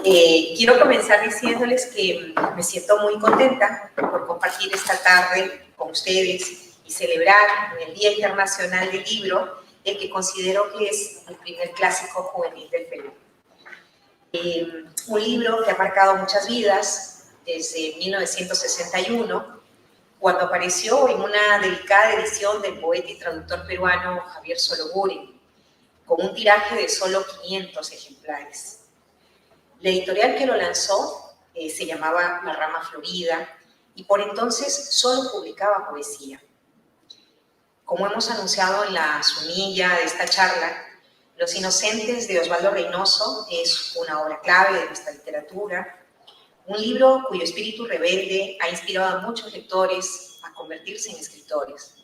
Quiero comenzar diciéndoles que me siento muy contenta por compartir esta tarde con ustedes y celebrar en el Día Internacional del Libro el que considero que es el primer clásico juvenil del Perú. Un libro que ha marcado muchas vidas desde 1961, cuando apareció en una delicada edición del poeta y traductor peruano Javier Sologuri, con un tiraje de solo 500 ejemplares. La editorial que lo lanzó se llamaba La Rama Florida y por entonces solo publicaba poesía. Como hemos anunciado en la sumilla de esta charla, Los Inocentes de Osvaldo Reynoso es una obra clave de nuestra literatura, un libro cuyo espíritu rebelde ha inspirado a muchos lectores a convertirse en escritores.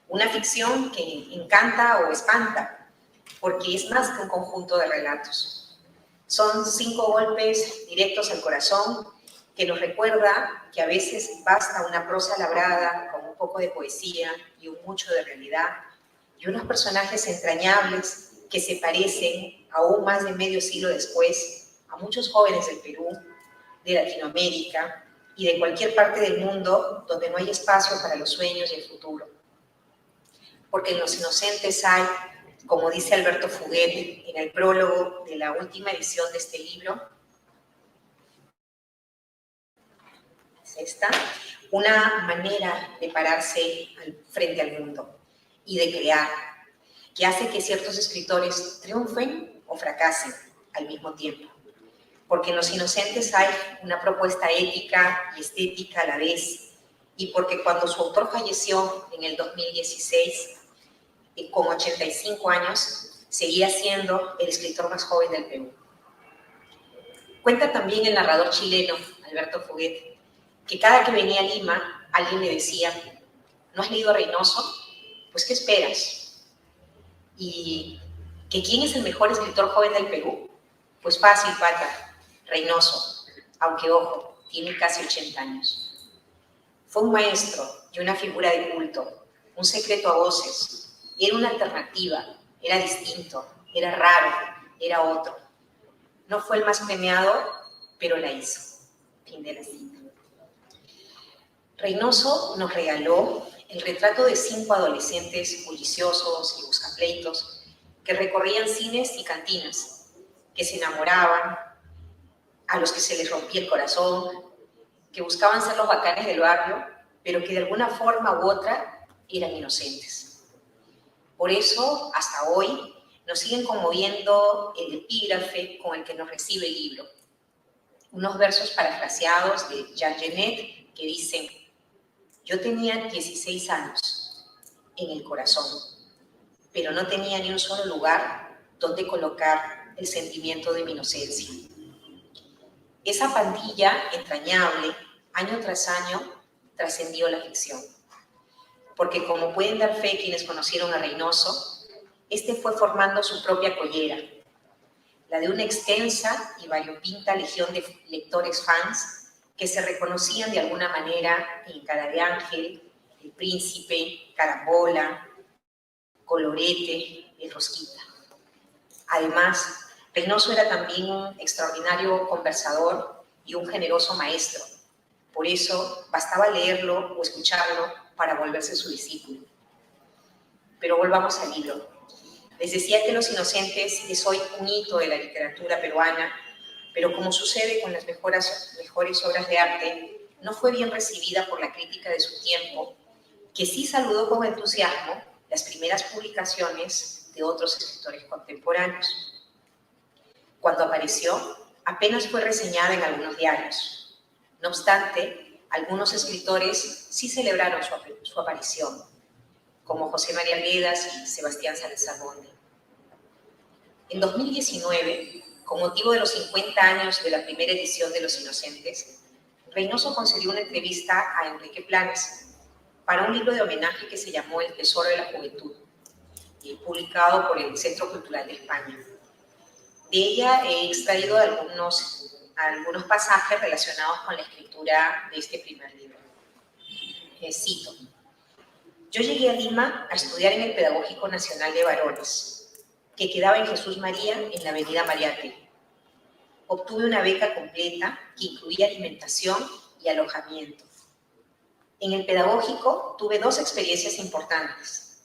Una ficción que encanta o espanta, porque es más que un conjunto de relatos. Son 5 golpes directos al corazón que nos recuerda que a veces basta una prosa labrada con un poco de poesía y un mucho de realidad y unos personajes entrañables que se parecen aún más de medio siglo después a muchos jóvenes del Perú, de Latinoamérica y de cualquier parte del mundo donde no hay espacio para los sueños y el futuro. Porque en Los Inocentes hay, como dice Alberto Fuguet en el prólogo de la última edición de este libro, es esta, una manera de pararse frente al mundo y de crear, que hace que ciertos escritores triunfen o fracasen al mismo tiempo. Porque en Los Inocentes hay una propuesta ética y estética a la vez, y porque cuando su autor falleció en el 2016, con 85 años, seguía siendo el escritor más joven del Perú. Cuenta también el narrador chileno, Alberto Fuguet, que cada que venía a Lima, alguien le decía, ¿no has leído a Reynoso? Pues, ¿qué esperas? ¿Y que quién es el mejor escritor joven del Perú? Pues fácil, pata, Reynoso, aunque ojo, tiene casi 80 años. Fue un maestro y una figura de culto, un secreto a voces. Era una alternativa, era distinto, era raro, era otro. No fue el más premiado, pero la hizo. Fin de la cita. Reynoso nos regaló el retrato de 5 adolescentes bulliciosos y buscapleitos que recorrían cines y cantinas, que se enamoraban, a los que se les rompía el corazón, que buscaban ser los bacanes del barrio, pero que de alguna forma u otra eran inocentes. Por eso, hasta hoy, nos siguen conmoviendo el epígrafe con el que nos recibe el libro. Unos versos parafraseados de Jean Genet que dicen: yo tenía 16 años en el corazón, pero no tenía ni un solo lugar donde colocar el sentimiento de mi inocencia. Esa pandilla entrañable, año tras año, trascendió la ficción. Porque como pueden dar fe quienes conocieron a Reynoso, este fue formando su propia collera, la de una extensa y variopinta legión de lectores fans que se reconocían de alguna manera en Cara de Ángel, El Príncipe, Carambola, Colorete, El Rosquita. Además, Reynoso era también un extraordinario conversador y un generoso maestro. Por eso, bastaba leerlo o escucharlo para volverse su discípulo. Pero volvamos al libro. Les decía que Los Inocentes es hoy un hito de la literatura peruana, pero como sucede con las mejores obras de arte, no fue bien recibida por la crítica de su tiempo, que sí saludó con entusiasmo las primeras publicaciones de otros escritores contemporáneos. Cuando apareció, apenas fue reseñada en algunos diarios. No obstante, algunos escritores sí celebraron su aparición, como José María Arguedas y Sebastián Salazar Bonde. En 2019, con motivo de los 50 años de la primera edición de Los Inocentes, Reynoso concedió una entrevista a Enrique Planas para un libro de homenaje que se llamó El Tesoro de la Juventud, publicado por el Centro Cultural de España. De ella he extraído algunos pasajes relacionados con la escritura de este primer libro. Cito: yo llegué a Lima a estudiar en el Pedagógico Nacional de Varones, que quedaba en Jesús María, en la avenida Mariate. obtuve una beca completa que incluía alimentación y alojamiento. En el pedagógico tuve 2 experiencias importantes.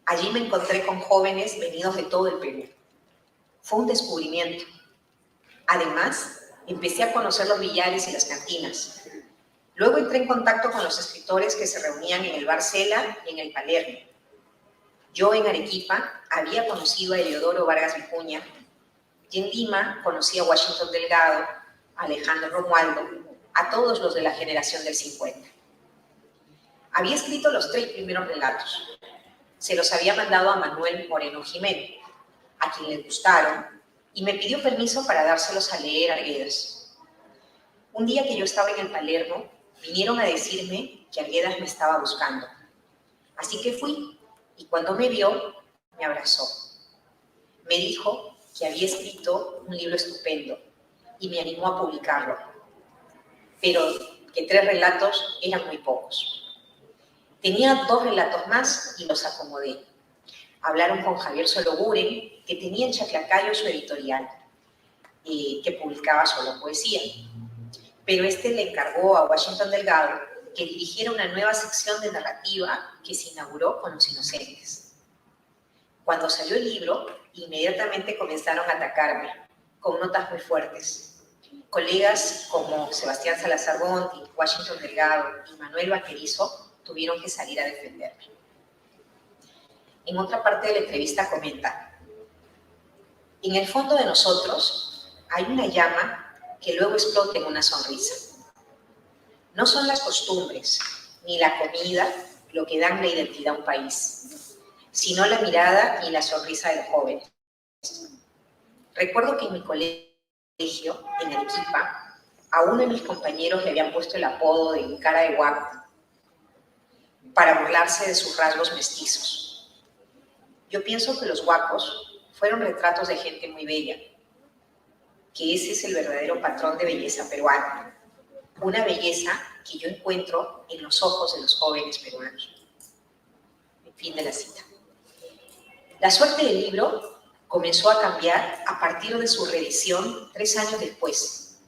Allí me encontré con jóvenes venidos de todo el Perú. Fue un descubrimiento. Además, empecé a conocer los billares y las cantinas. Luego entré en contacto con los escritores que se reunían en el Bar Cela y en el Palermo. Yo en Arequipa había conocido a Heliodoro Vargas Vicuña y en Lima conocí a Washington Delgado, a Alejandro Romualdo, a todos los de la generación del 50. Había escrito los 3 primeros relatos. Se los había mandado a Manuel Moreno Jiménez, a quien les gustaron, y me pidió permiso para dárselos a leer a Arguedas. Un día que yo estaba en el Palermo, vinieron a decirme que Arguedas me estaba buscando. Así que fui, y cuando me vio, me abrazó. Me dijo que había escrito un libro estupendo y me animó a publicarlo, pero que 3 relatos eran muy pocos. Tenía 2 relatos más y los acomodé. Hablaron con Javier Sologuren, que tenía en Chaclacayo su editorial, que publicaba solo poesía. Pero este le encargó a Washington Delgado que dirigiera una nueva sección de narrativa que se inauguró con Los Inocentes. Cuando salió el libro, inmediatamente comenzaron a atacarme, con notas muy fuertes. Colegas como Sebastián Salazar Bonti, Washington Delgado y Manuel Vaquerizo tuvieron que salir a defenderme. En otra parte de la entrevista comenta: en el fondo de nosotros hay una llama que luego explota en una sonrisa. No son las costumbres ni la comida lo que dan la identidad a un país, sino la mirada y la sonrisa de los jóvenes. Recuerdo que en mi colegio, en Arequipa, a uno de mis compañeros le habían puesto el apodo de cara de guapo para burlarse de sus rasgos mestizos. Yo pienso que los guapos fueron retratos de gente muy bella, que ese es el verdadero patrón de belleza peruana, una belleza que yo encuentro en los ojos de los jóvenes peruanos. Fin de la cita. La suerte del libro comenzó a cambiar a partir de su reedición 3 años después,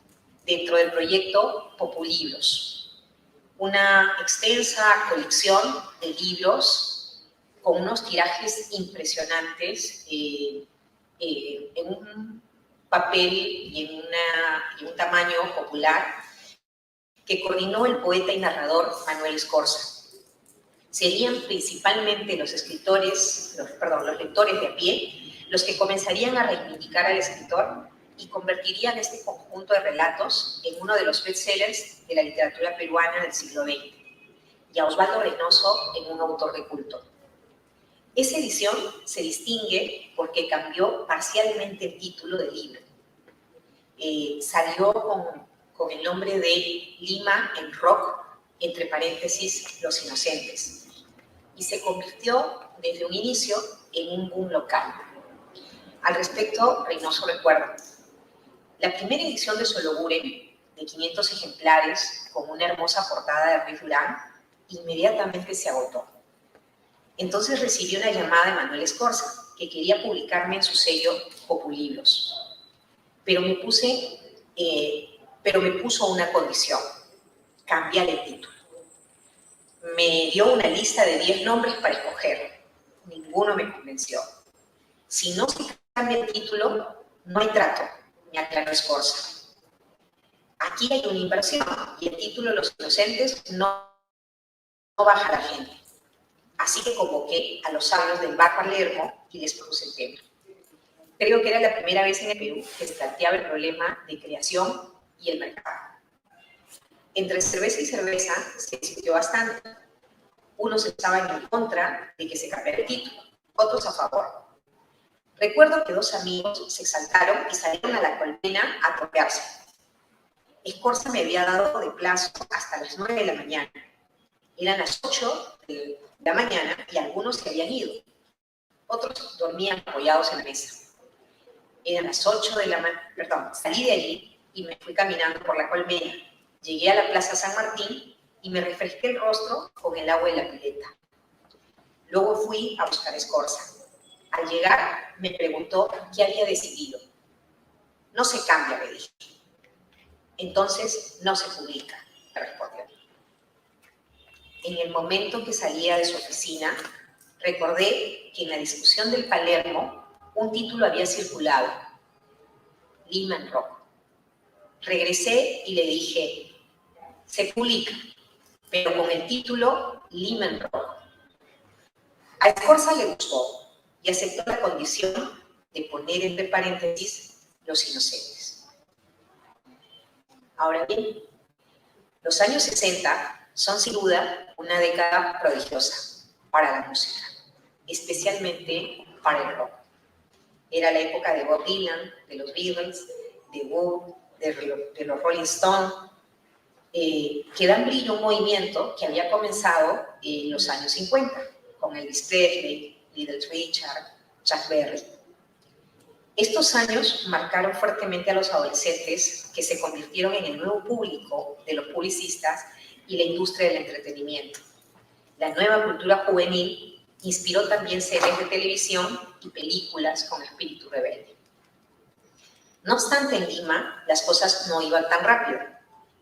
dentro del proyecto Populibros, una extensa colección de libros con unos tirajes impresionantes en un papel y en un tamaño popular que coordinó el poeta y narrador Manuel Escorza. Serían principalmente los lectores de a pie los que comenzarían a reivindicar al escritor y convertirían este conjunto de relatos en uno de los bestsellers de la literatura peruana del siglo XX, y a Osvaldo Reynoso en un autor de culto. Esa edición se distingue porque cambió parcialmente el título del libro. Salió con el nombre de Lima en Rock, entre paréntesis, Los Inocentes, y se convirtió desde un inicio en un boom local. Al respecto, Reynoso recuerda: la primera edición de Sologuren, de 500 ejemplares, con una hermosa portada de Ruiz Durán, inmediatamente se agotó. Entonces recibí una llamada de Manuel Escorza, que quería publicarme en su sello Populibros. Pero me puso una condición: cambiar el título. Me dio una lista de 10 nombres para escoger. Ninguno me convenció. Si no se cambia el título, no hay trato, me aclaró Escorza. Aquí hay una inversión y el título de Los Inocentes no baja a la gente. Así que convoqué a los sabios del Bar Palermo y les propuse el tema. Creo que era la primera vez en el Perú que se planteaba el problema de creación y el mercado. Entre cerveza y cerveza se discutió bastante. Unos estaban en contra de que se cambiara el título, otros a favor. Recuerdo que 2 amigos se exaltaron y salieron a la colmena a tropearse. Escorza me había dado de plazo hasta las 9 de la mañana. Eran las 8 de la mañana y algunos se habían ido. Otros dormían apoyados en la mesa. Eran las 8 de la mañana, salí de allí y me fui caminando por la colmena. Llegué a la Plaza San Martín y me refresqué el rostro con el agua de la pileta. Luego fui a buscar a Escorza. Al llegar, me preguntó qué había decidido. No se cambia, le dije. Entonces no se publica, me respondió. En el momento que salía de su oficina, recordé que en la discusión del Palermo un título había circulado, Lehman Rock. Regresé y le dije, se publica, pero con el título Lehman Rock. A Scorza le gustó y aceptó la condición de poner entre paréntesis Los Inocentes. Ahora bien, los años 60 son sin duda una década prodigiosa para la música, especialmente para el rock. Era la época de Bob Dylan, de los Beatles, de Who, de los Rolling Stones, que dan brillo a un movimiento que había comenzado en los años 50, con Elvis Presley, Little Richard, Chuck Berry. Estos años marcaron fuertemente a los adolescentes que se convirtieron en el nuevo público de los publicistas y la industria del entretenimiento. La nueva cultura juvenil inspiró también series de televisión y películas con espíritu rebelde. No obstante, en Lima las cosas no iban tan rápido.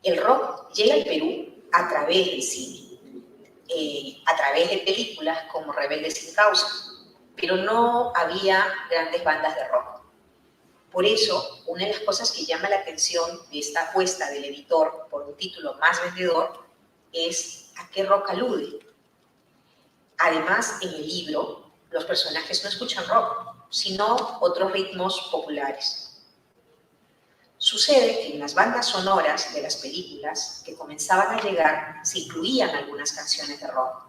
El rock llega al Perú a través del cine, a través de películas como Rebelde sin Causa, pero no había grandes bandas de rock. Por eso, una de las cosas que llama la atención de esta apuesta del editor por un título más vendedor es a qué rock alude. Además, en el libro, los personajes no escuchan rock, sino otros ritmos populares. Sucede que en las bandas sonoras de las películas que comenzaban a llegar se incluían algunas canciones de rock.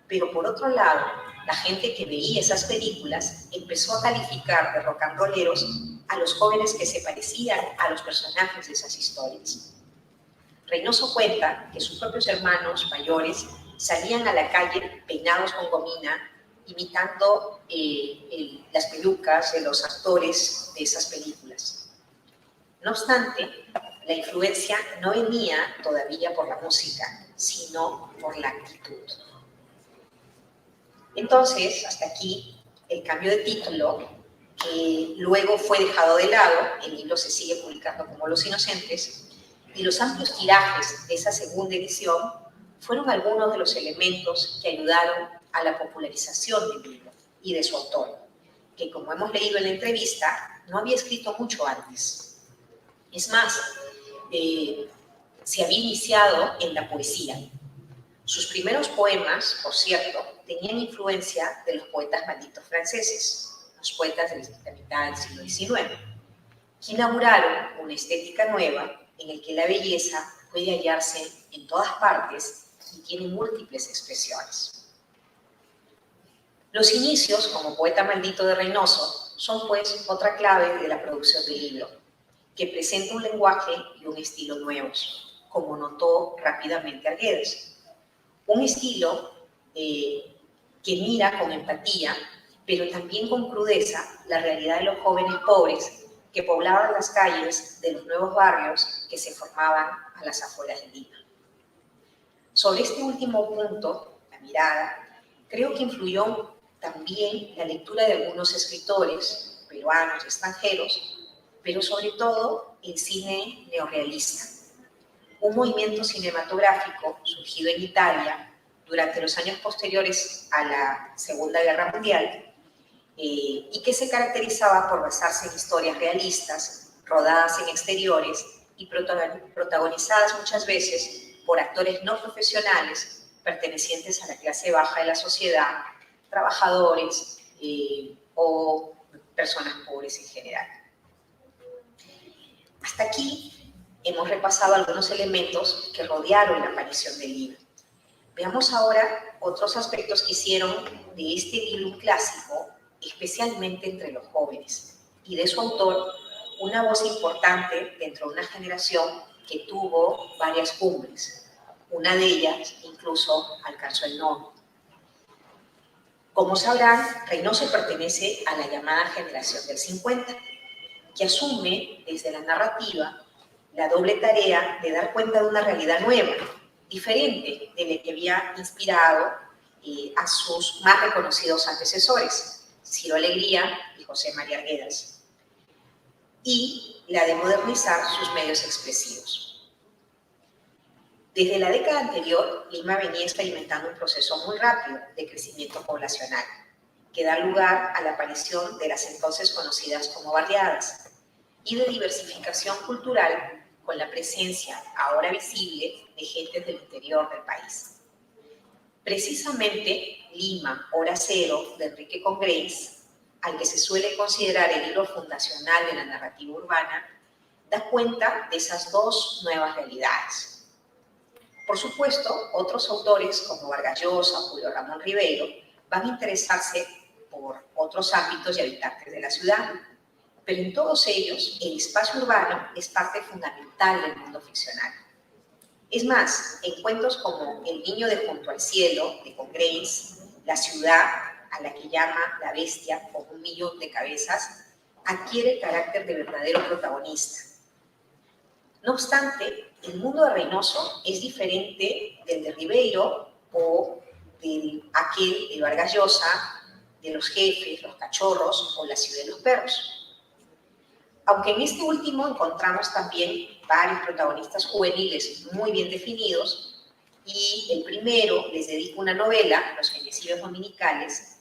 Pero por otro lado, la gente que veía esas películas empezó a calificar de rock and rolleros a los jóvenes que se parecían a los personajes de esas historias. Reynoso cuenta que sus propios hermanos mayores salían a la calle peinados con gomina, imitando las pelucas de los actores de esas películas. No obstante, la influencia no venía todavía por la música, sino por la actitud. Entonces, hasta aquí, el cambio de título, que luego fue dejado de lado, el libro se sigue publicando como Los Inocentes, y los amplios tirajes de esa segunda edición fueron algunos de los elementos que ayudaron a la popularización del libro y de su autor, que como hemos leído en la entrevista, no había escrito mucho antes. Es más, se había iniciado en la poesía. Sus primeros poemas, por cierto, tenían influencia de los poetas malditos franceses, los poetas de la mitad del siglo XIX, que inauguraron una estética nueva en la que la belleza puede hallarse en todas partes y tiene múltiples expresiones. Los inicios como poeta maldito de Reynoso son pues otra clave de la producción del libro, que presenta un lenguaje y un estilo nuevos, como notó rápidamente Arguedas. Un estilo que mira con empatía, pero también con crudeza, la realidad de los jóvenes pobres que poblaban las calles de los nuevos barrios que se formaban a las afueras de Lima. Sobre este último punto, la mirada, creo que influyó también la lectura de algunos escritores peruanos y extranjeros, pero sobre todo el cine neorrealista, un movimiento cinematográfico surgido en Italia durante los años posteriores a la Segunda Guerra Mundial y que se caracterizaba por basarse en historias realistas, rodadas en exteriores y protagonizadas muchas veces por actores no profesionales pertenecientes a la clase baja de la sociedad, trabajadores o personas pobres en general. Hasta aquí hemos repasado algunos elementos que rodearon la aparición del libro. Veamos ahora otros aspectos que hicieron de este libro un clásico, especialmente entre los jóvenes, y de su autor una voz importante dentro de una generación que tuvo varias cumbres. Una de ellas incluso alcanzó el nono. Como sabrán, Reynoso pertenece a la llamada generación del 50, que asume desde la narrativa la doble tarea de dar cuenta de una realidad nueva, diferente de la que había inspirado a sus más reconocidos antecesores, Ciro Alegría y José María Arguedas. y la de modernizar sus medios expresivos. Desde la década anterior, Lima venía experimentando un proceso muy rápido de crecimiento poblacional, que da lugar a la aparición de las entonces conocidas como barriadas, y de diversificación cultural con la presencia, ahora visible, de gentes del interior del país. Precisamente, Lima, Hora Cero, de Enrique Congrés, al que se suele considerar el libro fundacional de la narrativa urbana, da cuenta de esas dos nuevas realidades. Por supuesto, otros autores como Vargas Llosa o Julio Ramón Ribeiro van a interesarse por otros ámbitos y habitantes de la ciudad, pero en todos ellos el espacio urbano es parte fundamental del mundo ficcional. Es más, en cuentos como El niño de Junto al Cielo, de Congrés, la ciudad, a la que llama la bestia con 1.000.000 de cabezas, adquiere el carácter de verdadero protagonista. No obstante, el mundo de Reynoso es diferente del de Ribeiro o aquel de Vargas Llosa, de los jefes, los cachorros o la ciudad de los perros. Aunque en este último encontramos también varios protagonistas juveniles muy bien definidos, y el primero les dedico una novela, Los Fenecidos Dominicales,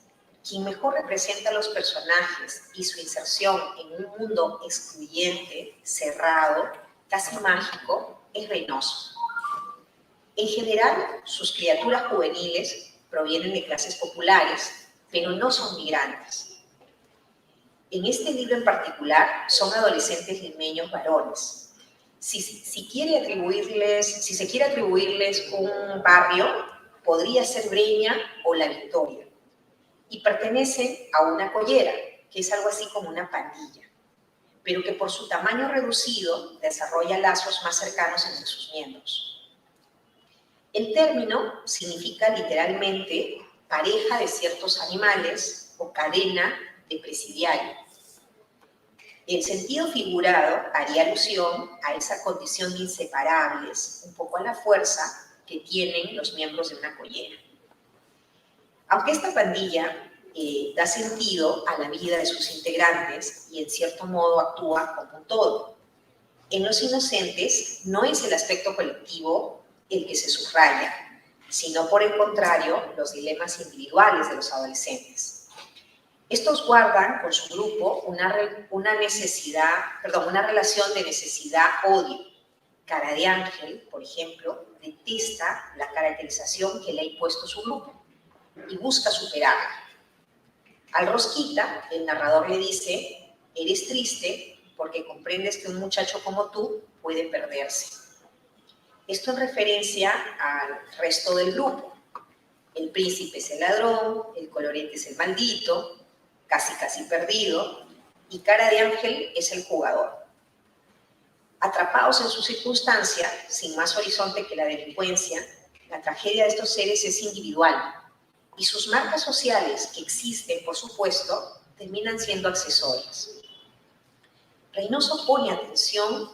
quien mejor representa a los personajes y su inserción en un mundo excluyente, cerrado, casi mágico, es Reynoso. En general, sus criaturas juveniles provienen de clases populares, pero no son migrantes. En este libro en particular son adolescentes limeños varones. Si se quiere atribuirles un barrio, podría ser Breña o La Victoria. Y pertenecen a una collera, que es algo así como una pandilla, pero que por su tamaño reducido desarrolla lazos más cercanos entre sus miembros. El término significa literalmente pareja de ciertos animales o cadena de presidiario. El sentido figurado haría alusión a esa condición de inseparables, un poco a la fuerza que tienen los miembros de una collera. Aunque esta pandilla da sentido a la vida de sus integrantes y en cierto modo actúa como un todo, en Los Inocentes no es el aspecto colectivo el que se subraya, sino por el contrario los dilemas individuales de los adolescentes. Estos guardan con su grupo una relación de necesidad-odio. Cara de Ángel, por ejemplo, detesta la caracterización que le ha impuesto su grupo y busca superarla. Al Rosquita, el narrador le dice: eres triste porque comprendes que un muchacho como tú puede perderse. Esto en referencia al resto del grupo. El príncipe es el ladrón, el colorete es el maldito, casi perdido, y Cara de Ángel es el jugador. Atrapados en su circunstancia, sin más horizonte que la delincuencia, la tragedia de estos seres es individual, y sus marcas sociales, que existen, por supuesto, terminan siendo accesorias. Reynoso pone atención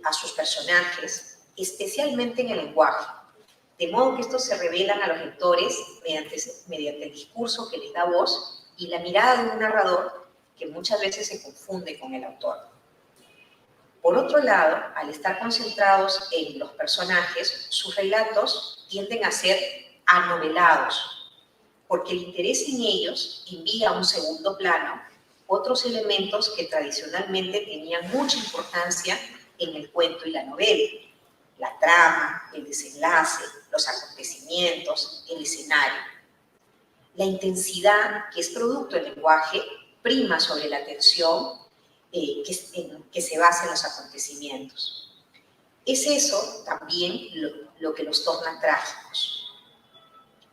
a sus personajes, especialmente en el lenguaje, de modo que estos se revelan a los lectores mediante el discurso que les da voz y la mirada de un narrador que muchas veces se confunde con el autor. Por otro lado, al estar concentrados en los personajes, sus relatos tienden a ser anovelados, porque el interés en ellos envía a un segundo plano otros elementos que tradicionalmente tenían mucha importancia en el cuento y la novela: la trama, el desenlace, los acontecimientos, el escenario. La intensidad, que es producto del lenguaje, prima sobre la tensión que se basa en los acontecimientos. Es eso también lo que los torna trágicos.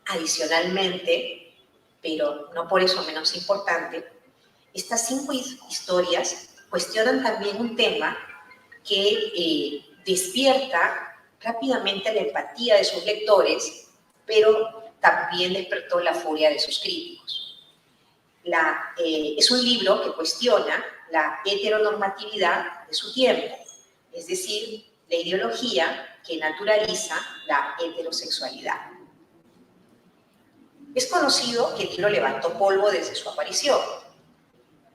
Adicionalmente, pero no por eso menos importante, estas 5 historias cuestionan también un tema que despierta rápidamente la empatía de sus lectores, pero también despertó la furia de sus críticos. Es un libro que cuestiona la heteronormatividad de su tiempo, es decir, la ideología que naturaliza la heterosexualidad. Es conocido que el libro levantó polvo desde su aparición.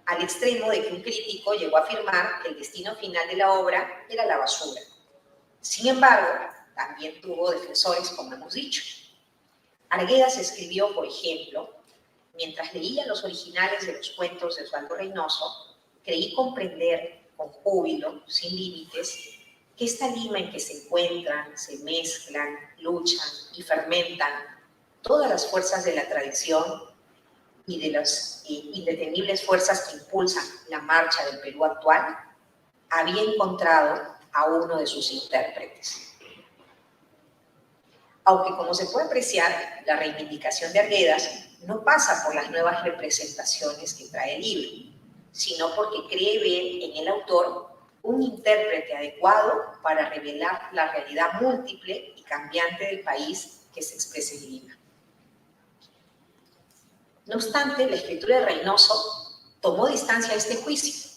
al extremo de que un crítico llegó a afirmar que el destino final de la obra era la basura. Sin embargo, también tuvo defensores, como hemos dicho. Arguedas escribió, por ejemplo: mientras leía los originales de los cuentos de Osvaldo Reynoso, creí comprender con júbilo, sin límites, que esta Lima en que se encuentran, se mezclan, luchan y fermentan todas las fuerzas de la tradición y de las indetenibles fuerzas que impulsan la marcha del Perú actual, había encontrado a uno de sus intérpretes. Aunque, como se puede apreciar, la reivindicación de Arguedas no pasa por las nuevas representaciones que trae el libro, sino porque cree ver en el autor un intérprete adecuado para revelar la realidad múltiple y cambiante del país que se expresa en Lima. No obstante, la escritura de Reynoso tomó distancia de este juicio,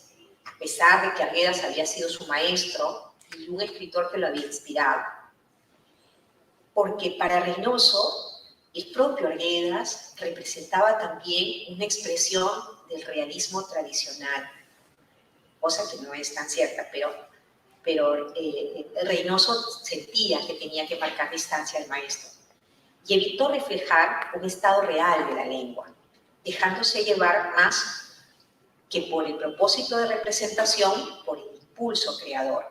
a pesar de que Arguedas había sido su maestro y un escritor que lo había inspirado. Porque para Reynoso, el propio Arguedas representaba también una expresión del realismo tradicional, cosa que no es tan cierta, pero Reynoso sentía que tenía que marcar distancia al maestro y evitó reflejar un estado real de la lengua, dejándose llevar más que por el propósito de representación, por el impulso creador.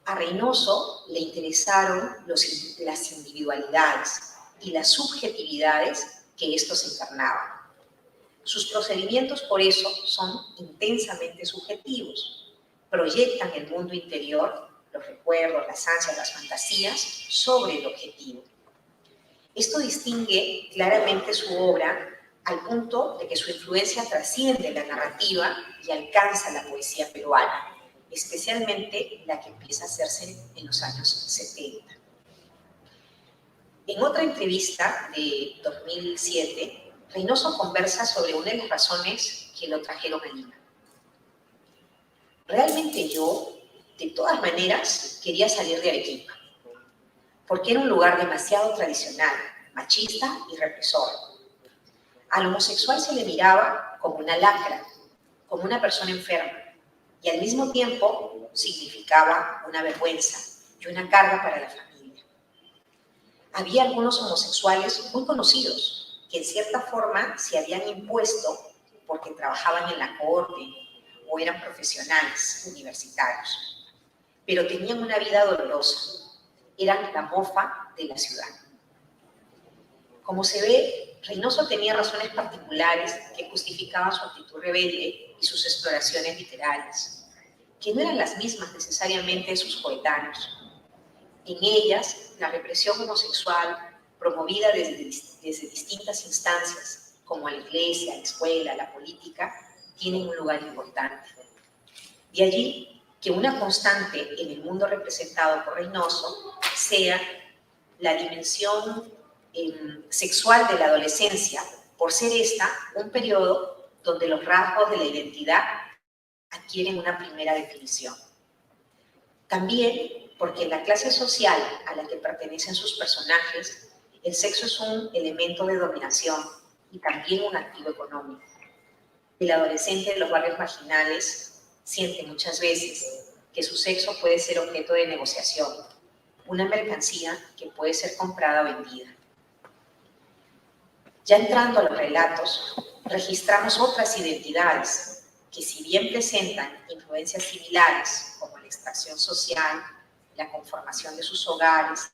A Reynoso le interesaron las individualidades y las subjetividades que estos encarnaban. Sus procedimientos, por eso, son intensamente subjetivos. Proyectan el mundo interior, los recuerdos, las ansias, las fantasías, sobre el objetivo. Esto distingue claramente su obra al punto de que su influencia trasciende la narrativa y alcanza la poesía peruana, especialmente la que empieza a hacerse en los años 70. En otra entrevista de 2007, Reynoso conversa sobre una de las razones que lo trajeron a Lima. Realmente yo, de todas maneras, quería salir de Arequipa, porque era un lugar demasiado tradicional, machista y represor. Al homosexual se le miraba como una lacra, como una persona enferma, y al mismo tiempo significaba una vergüenza y una carga para la familia. Había algunos homosexuales muy conocidos que en cierta forma se habían impuesto porque trabajaban en la corte o eran profesionales universitarios, pero tenían una vida dolorosa, eran la mofa de la ciudad. Como se ve, Reynoso tenía razones particulares que justificaban su actitud rebelde y sus exploraciones literarias, que no eran las mismas necesariamente de sus coetáneos. En ellas, la represión homosexual, promovida desde distintas instancias, como la iglesia, la escuela, la política, tienen un lugar importante. De allí que una constante en el mundo representado por Reynoso sea la dimensión sexual de la adolescencia, por ser esta un periodo donde los rasgos de la identidad adquieren una primera definición. También porque en la clase social a la que pertenecen sus personajes, el sexo es un elemento de dominación y también un activo económico. El adolescente de los barrios marginales siente muchas veces que su sexo puede ser objeto de negociación, una mercancía que puede ser comprada o vendida. Ya entrando a los relatos, registramos otras identidades que, si bien presentan influencias similares como la extracción social, la conformación de sus hogares,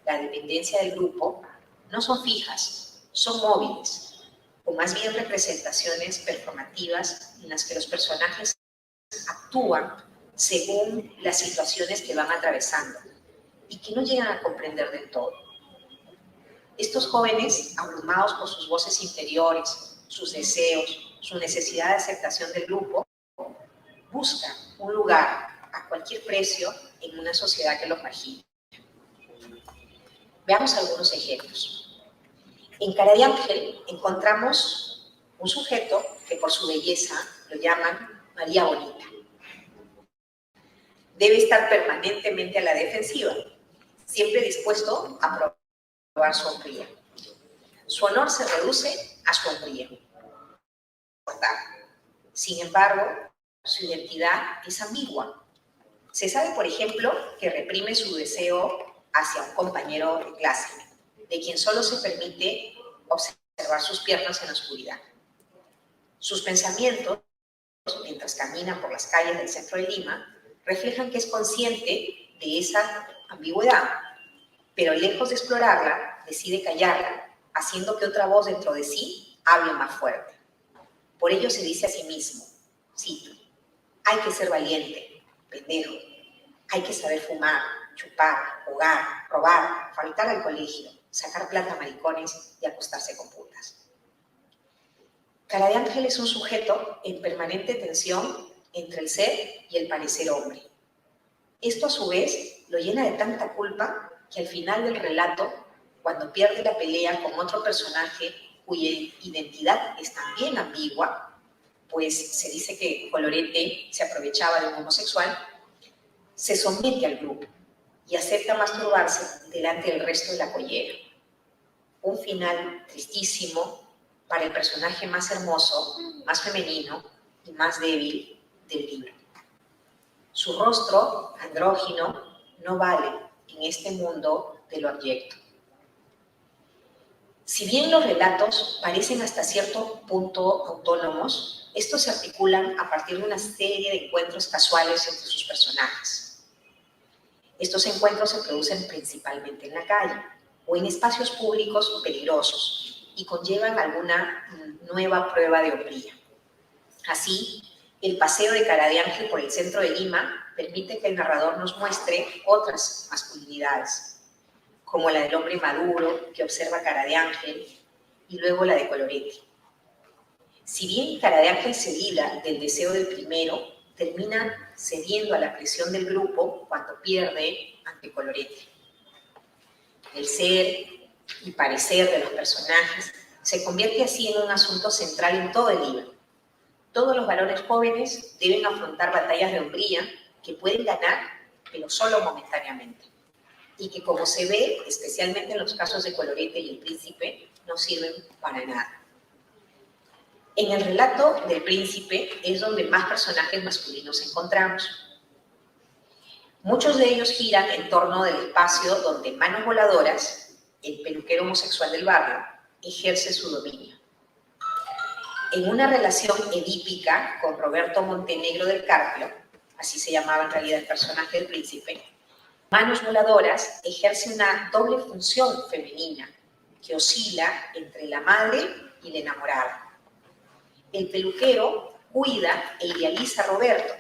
la dependencia del grupo, no son fijas, son móviles, o más bien representaciones performativas en las que los personajes actúan según las situaciones que van atravesando y que no llegan a comprender del todo. Estos jóvenes, abrumados por sus voces interiores, sus deseos, su necesidad de aceptación del grupo, buscan un lugar a cualquier precio en una sociedad que los margina. Veamos algunos ejemplos. En Cara de Ángel encontramos un sujeto que por su belleza lo llaman María Bonita. Debe estar permanentemente a la defensiva, siempre dispuesto a probar su hombría. Su honor se reduce a su hombría. Sin embargo, su identidad es ambigua. Se sabe, por ejemplo, que reprime su deseo hacia un compañero de clase, de quien solo se permite observar sus piernas en la oscuridad. Sus pensamientos, mientras camina por las calles del centro de Lima, reflejan que es consciente de esa ambigüedad, pero lejos de explorarla, decide callarla, haciendo que otra voz dentro de sí hable más fuerte. Por ello se dice a sí mismo, cito, hay que ser valiente, pendejo, hay que saber fumar, chupar, jugar, robar, faltar al colegio, sacar plata a maricones y acostarse con putas. Cara de Ángel es un sujeto en permanente tensión entre el ser y el parecer hombre. Esto a su vez lo llena de tanta culpa que al final del relato, cuando pierde la pelea con otro personaje cuya identidad es también ambigua, pues se dice que Colorete se aprovechaba de un homosexual, se somete al grupo y acepta masturbarse delante del resto de la collera. Un final tristísimo para el personaje más hermoso, más femenino y más débil del libro. Su rostro, andrógino, no vale en este mundo de lo abyecto. Si bien los relatos parecen hasta cierto punto autónomos, estos se articulan a partir de una serie de encuentros casuales entre sus personajes. Estos encuentros se producen principalmente en la calle o en espacios públicos peligrosos y conllevan alguna nueva prueba de hombría. Así, el paseo de Cara de Ángel por el centro de Lima permite que el narrador nos muestre otras masculinidades, como la del hombre maduro que observa Cara de Ángel y luego la de Colorete. Si bien Cara de Ángel se libra del deseo del primero, termina cediendo a la presión del grupo cuando pierde ante Colorete. El ser y parecer de los personajes se convierte así en un asunto central en todo el libro. Todos los varones jóvenes deben afrontar batallas de hombría que pueden ganar, pero solo momentáneamente. Y que, como se ve, especialmente en los casos de Colorete y el Príncipe, no sirven para nada. En el relato del Príncipe es donde más personajes masculinos encontramos. Muchos de ellos giran en torno del espacio donde Manos Voladoras, el peluquero homosexual del barrio, ejerce su dominio. En una relación edípica con Roberto Montenegro del Carpio, así se llamaba en realidad el personaje del Príncipe, Manos Voladoras ejerce una doble función femenina que oscila entre la madre y la enamorada. El peluquero cuida e idealiza a Roberto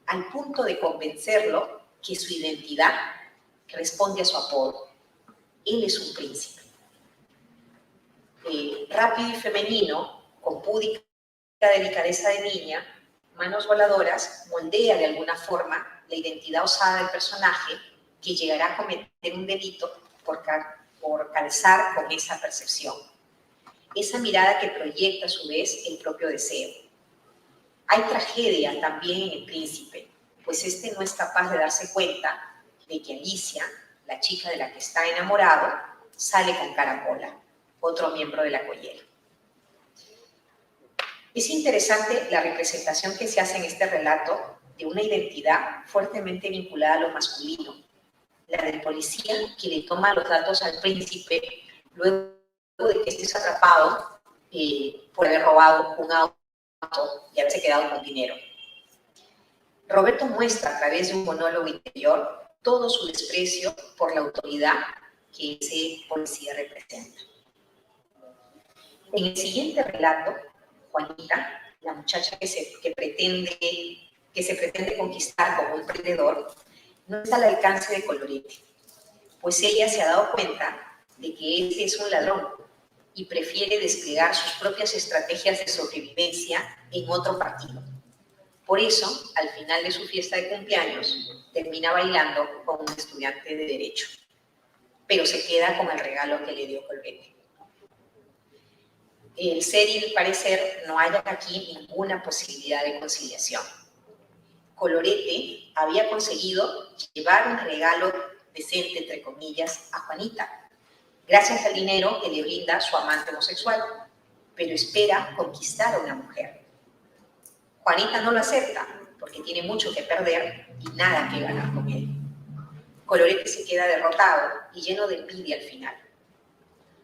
al punto de convencerlo que su identidad responde a su apodo. Él es un príncipe. Rápido y femenino, con púdica delicadeza de niña, Manos Voladoras moldea de alguna forma la identidad osada del personaje que llegará a cometer un delito por calzar con esa percepción. Esa mirada que proyecta a su vez el propio deseo. Hay tragedia también en el Príncipe, pues este no es capaz de darse cuenta de que Alicia, la chica de la que está enamorado, sale con Caracola, otro miembro de la collera. Es interesante la representación que se hace en este relato de una identidad fuertemente vinculada a lo masculino, la del policía que le toma los datos al príncipe luego de que esté atrapado por haber robado un auto y haberse quedado con dinero. Roberto muestra a través de un monólogo interior todo su desprecio por la autoridad que ese policía representa. En el siguiente relato, Juanita, la muchacha que se pretende conquistar como un emprendedor, no está al alcance de Colorete, pues ella se ha dado cuenta de que este es un ladrón y prefiere desplegar sus propias estrategias de sobrevivencia en otro partido. Por eso, al final de su fiesta de cumpleaños, termina bailando con un estudiante de Derecho, pero se queda con el regalo que le dio Colorete. El ser y el parecer no hayan aquí ninguna posibilidad de conciliación. Colorete había conseguido llevar un regalo decente, entre comillas, a Juanita, gracias al dinero que le brinda su amante homosexual, pero espera conquistar a una mujer. Juanita no lo acepta porque tiene mucho que perder y nada que ganar con él. Colorete se queda derrotado y lleno de envidia al final.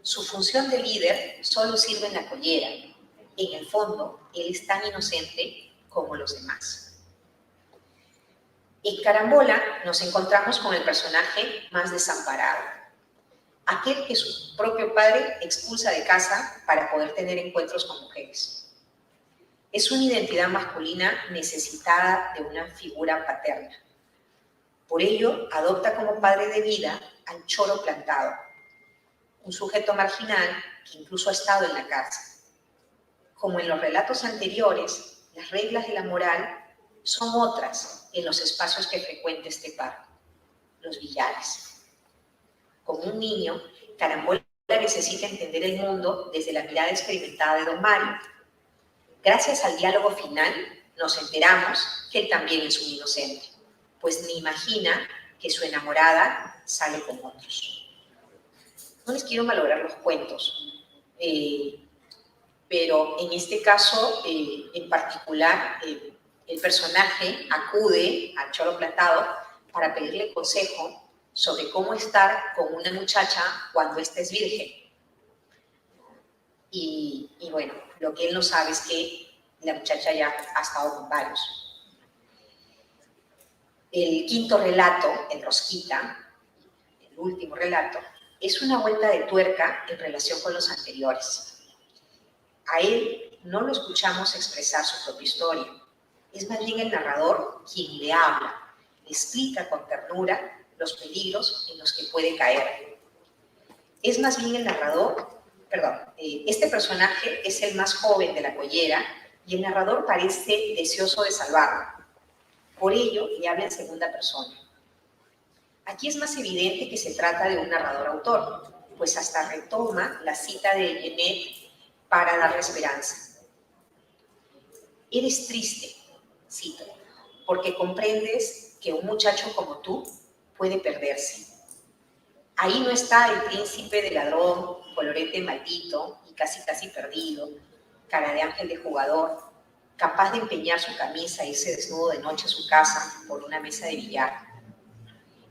Su función de líder solo sirve en la collera. En el fondo, él es tan inocente como los demás. En Carambola nos encontramos con el personaje más desamparado, aquel que su propio padre expulsa de casa para poder tener encuentros con mujeres. Es una identidad masculina necesitada de una figura paterna. Por ello, adopta como padre de vida al choro plantado, un sujeto marginal que incluso ha estado en la cárcel. Como en los relatos anteriores, las reglas de la moral son otras en los espacios que frecuenta este par, los billares. Como un niño, Carambola necesita entender el mundo desde la mirada experimentada de don Mario. Gracias al diálogo final, nos enteramos que él también es un inocente, pues ni imagina que su enamorada sale con otros. No les quiero malograr los cuentos, pero en este caso en particular, el personaje acude al choro plantado para pedirle consejo sobre cómo estar con una muchacha cuando ésta es virgen. Y bueno, lo que él no sabe es que la muchacha ya ha estado con varios. El quinto relato, el Rosquita, el último relato, es una vuelta de tuerca en relación con los anteriores. A él no lo escuchamos expresar su propia historia. Es más bien el narrador quien le habla, le explica con ternura los peligros en los que puede caer. Es más bien el narrador, este personaje es el más joven de la collera y el narrador parece deseoso de salvarlo. Por ello, le habla en segunda persona. Aquí es más evidente que se trata de un narrador-autor, pues hasta retoma la cita de Genet para darle esperanza. Eres triste, cito, porque comprendes que un muchacho como tú puede perderse. Ahí no está el príncipe de ladrón, colorete maldito y casi perdido, cara de ángel de jugador, capaz de empeñar su camisa e irse desnudo de noche a su casa por una mesa de billar.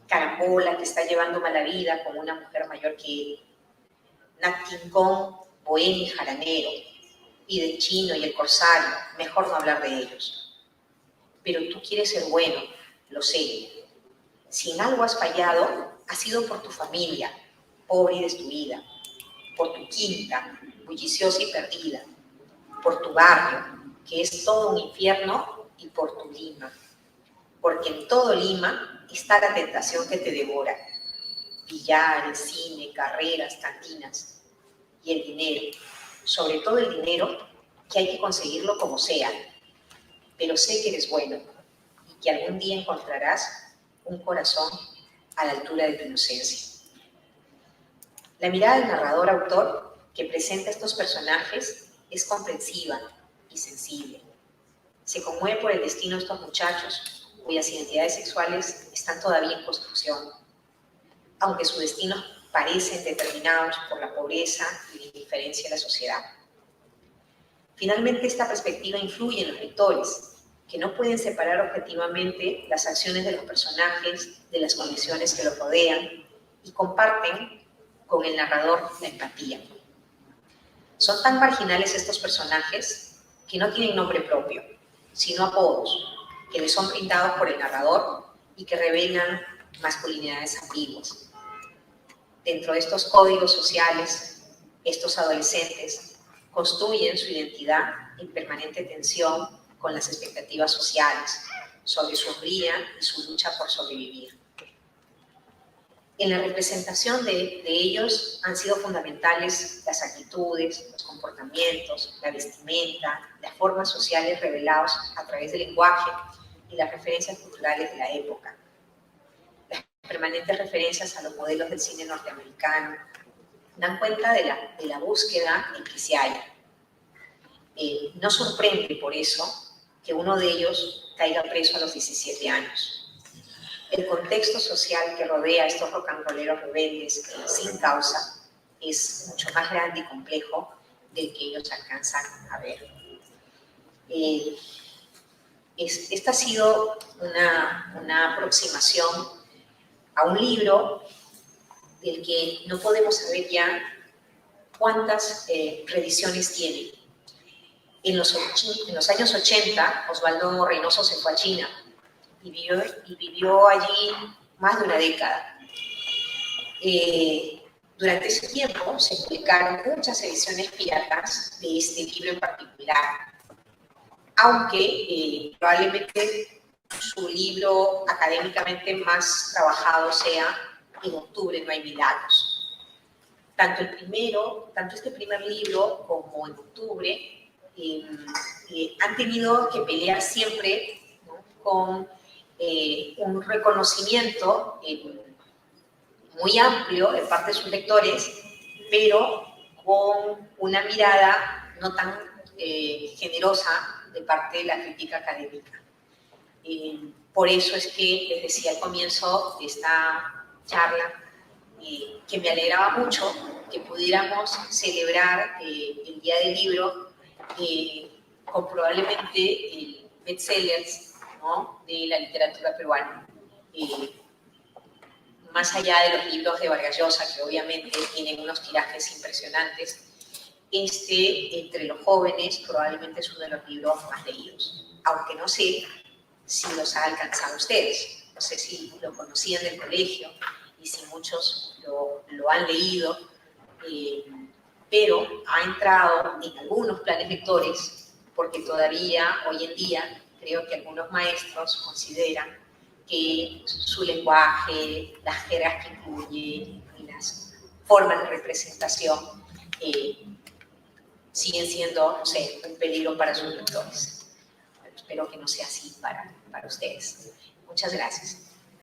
Carambola, que está llevando mala vida con una mujer mayor que él. Nat King Kong, bohemio y jaranero. Y del chino y el corsario, mejor no hablar de ellos. Pero tú quieres ser bueno, lo sé. Si en algo has fallado, ha sido por tu familia, pobre y destruida, por tu quinta, bulliciosa y perdida, por tu barrio, que es todo un infierno, y por tu Lima. Porque en todo Lima está la tentación que te devora. Billares, cine, carreras, cantinas. Y el dinero, sobre todo el dinero, que hay que conseguirlo como sea. Pero sé que eres bueno y que algún día encontrarás un corazón a la altura de tu inocencia. La mirada del narrador-autor que presenta estos personajes es comprensiva y sensible. Se conmueve por el destino de estos muchachos, cuyas identidades sexuales están todavía en construcción, aunque sus destinos parecen determinados por la pobreza y la indiferencia de la sociedad. Finalmente, esta perspectiva influye en los lectores, que no pueden separar objetivamente las acciones de los personajes de las condiciones que los rodean y comparten con el narrador la empatía. Son tan marginales estos personajes que no tienen nombre propio, sino apodos que les son brindados por el narrador y que revelan masculinidades ambiguas. Dentro de estos códigos sociales, estos adolescentes construyen su identidad en permanente tensión con las expectativas sociales sobre su hombría y su lucha por sobrevivir. En la representación de ellos han sido fundamentales las actitudes, los comportamientos, la vestimenta, las formas sociales reveladas a través del lenguaje y las referencias culturales de la época. Las permanentes referencias a los modelos del cine norteamericano dan cuenta de la búsqueda en que se halla. No sorprende por eso que uno de ellos caiga preso a los 17 años. El contexto social que rodea a estos rock and rolleros rebeldes sin causa es mucho más grande y complejo del que ellos alcanzan a ver. Esta ha sido una aproximación a un libro del que no podemos saber ya cuántas reediciones tiene. En los años 80, Osvaldo Reynoso se fue a China y vivió allí más de una década. Durante ese tiempo se publicaron muchas ediciones piratas de este libro en particular, aunque probablemente su libro académicamente más trabajado sea En octubre no hay milagros. Tanto este primer libro como En octubre han tenido que pelear siempre, ¿no?, con un reconocimiento muy amplio de parte de sus lectores, pero con una mirada no tan generosa de parte de la crítica académica. Por eso es que les decía al comienzo de esta charla que me alegraba mucho que pudiéramos celebrar el Día del Libro con probablemente el bestsellers, ¿no?, de la literatura peruana. Más allá de los libros de Vargas Llosa, que obviamente tienen unos tirajes impresionantes, entre los jóvenes probablemente es uno de los libros más leídos, aunque no sé si los ha alcanzado a ustedes. No sé si lo conocían del colegio y si muchos lo han leído, pero ha entrado en algunos planes lectores, porque todavía hoy en día creo que algunos maestros consideran que su lenguaje, las jergas que incluye y las formas de representación siguen siendo, no sé, un peligro para sus lectores. Pero espero que no sea así para ustedes. Muchas gracias.